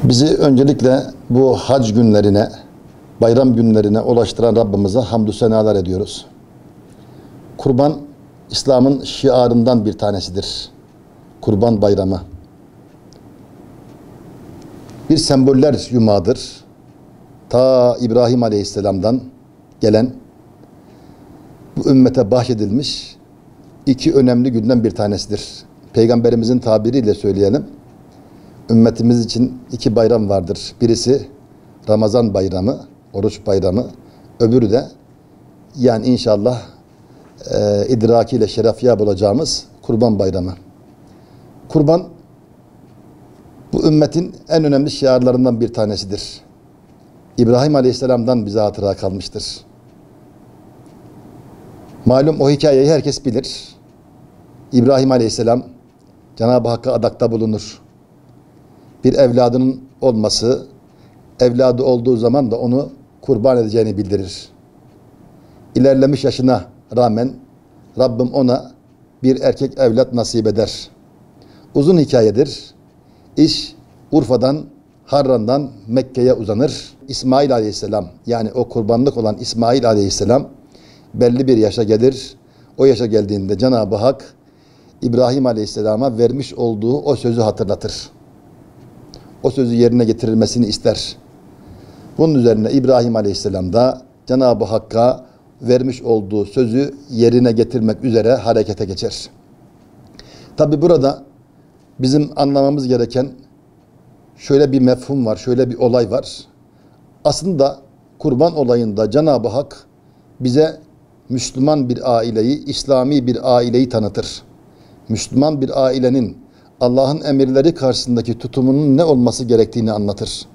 Bizi öncelikle bu hac günlerine, bayram günlerine ulaştıran Rabbimize hamdü senalar ediyoruz. Kurban, İslam'ın şiarından bir tanesidir. Kurban Bayramı. Bir semboller yumağıdır. Ta İbrahim Aleyhisselam'dan gelen, bu ümmete bahşedilmiş iki önemli günden bir tanesidir. Peygamberimizin tabiriyle söyleyelim. Ümmetimiz için iki bayram vardır. Birisi Ramazan bayramı, oruç bayramı. Öbürü de yani inşallah idrakiyle şerefyab olacağımız Kurban Bayramı. Kurban bu ümmetin en önemli şiarlarından bir tanesidir. İbrahim Aleyhisselam'dan bize hatıra kalmıştır. Malum o hikayeyi herkes bilir. İbrahim Aleyhisselam Cenab-ı Hakk'a adakta bulunur. Bir evladının olması, evladı olduğu zaman da onu kurban edeceğini bildirir. İlerlemiş yaşına rağmen Rabbim ona bir erkek evlat nasip eder. Uzun hikayedir. İş Urfa'dan, Harran'dan Mekke'ye uzanır. İsmail Aleyhisselam, yani o kurbanlık olan İsmail Aleyhisselam belli bir yaşa gelir. O yaşa geldiğinde Cenab-ı Hak İbrahim Aleyhisselam'a vermiş olduğu o sözü hatırlatır. O sözü yerine getirilmesini ister. Bunun üzerine İbrahim Aleyhisselam da Cenab-ı Hakk'a vermiş olduğu sözü yerine getirmek üzere harekete geçer. Tabi burada bizim anlamamız gereken şöyle bir mefhum var, şöyle bir olay var. Aslında kurban olayında Cenab-ı Hak bize Müslüman bir aileyi, İslami bir aileyi tanıtır. Müslüman bir ailenin Allah'ın emirleri karşısındaki tutumunun ne olması gerektiğini anlatır.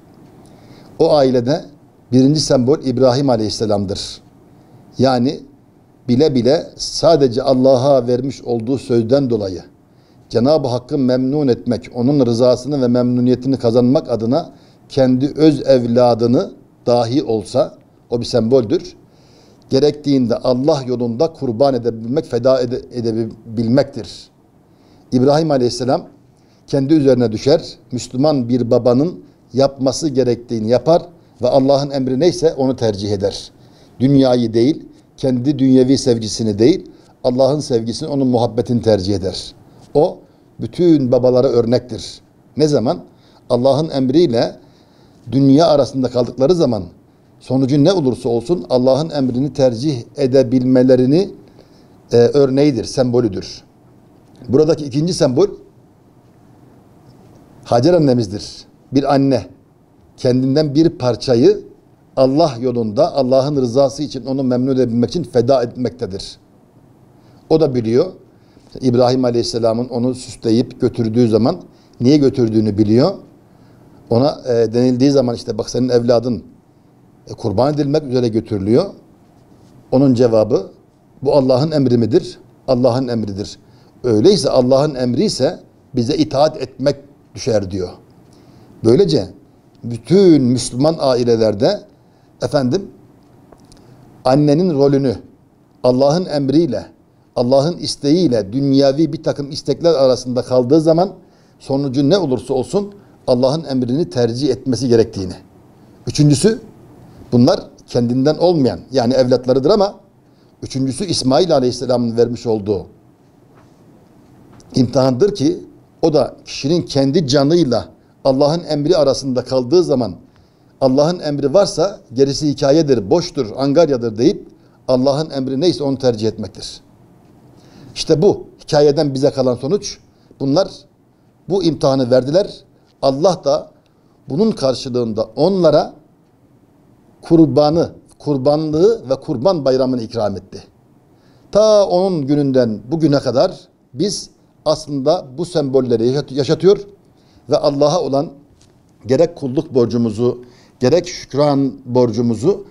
O ailede birinci sembol İbrahim Aleyhisselam'dır. Yani bile bile sadece Allah'a vermiş olduğu sözden dolayı Cenab-ı Hakk'ı memnun etmek, onun rızasını ve memnuniyetini kazanmak adına kendi öz evladını dahi olsa, o bir semboldür, gerektiğinde Allah yolunda kurban edebilmek, feda edebilmektir. İbrahim Aleyhisselam kendi üzerine düşer, Müslüman bir babanın yapması gerektiğini yapar ve Allah'ın emri neyse onu tercih eder. Dünyayı değil, kendi dünyevi sevgisini değil, Allah'ın sevgisini, onun muhabbetini tercih eder. O bütün babalara örnektir. Ne zaman? Allah'ın emriyle dünya arasında kaldıkları zaman sonucu ne olursa olsun Allah'ın emrini tercih edebilmelerinin örneğidir, sembolüdür. Buradaki ikinci sembol Hacer annemizdir. Bir anne kendinden bir parçayı Allah yolunda, Allah'ın rızası için onu memnun edebilmek için feda etmektedir. O da biliyor. İbrahim Aleyhisselam'ın onu süsleyip götürdüğü zaman niye götürdüğünü biliyor. Ona denildiği zaman işte bak senin evladın kurban edilmek üzere götürülüyor. Onun cevabı bu Allah'ın emri midir? Allah'ın emridir. Öyleyse Allah'ın emri ise bize itaat etmek düşer diyor. Böylece bütün Müslüman ailelerde annenin rolünü Allah'ın emriyle, Allah'ın isteğiyle dünyavi bir takım istekler arasında kaldığı zaman sonucu ne olursa olsun Allah'ın emrini tercih etmesi gerektiğini. Üçüncüsü, bunlar kendinden olmayan yani evlatlarıdır ama üçüncüsü İsmail Aleyhisselam'ın vermiş olduğu imtihandır ki o da kişinin kendi canıyla Allah'ın emri arasında kaldığı zaman Allah'ın emri varsa gerisi hikayedir, boştur, angaryadır deyip Allah'ın emri neyse onu tercih etmektir. İşte bu hikayeden bize kalan sonuç bunlar bu imtihanı verdiler. Allah da bunun karşılığında onlara kurbanlığı ve kurban bayramını ikram etti. Ta onun gününden bugüne kadar biz aslında bu sembolleri yaşatıyor ve Allah'a olan gerek kulluk borcumuzu, gerek şükran borcumuzu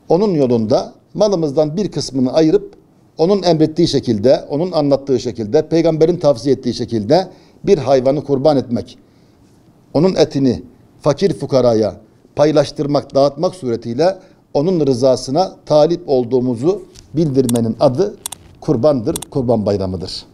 onun yolunda malımızdan bir kısmını ayırıp onun emrettiği şekilde, onun anlattığı şekilde, peygamberin tavsiye ettiği şekilde bir hayvanı kurban etmek, onun etini fakir fukaraya paylaştırmak, dağıtmak suretiyle onun rızasına talip olduğumuzu bildirmenin adı kurbandır, kurban bayramıdır.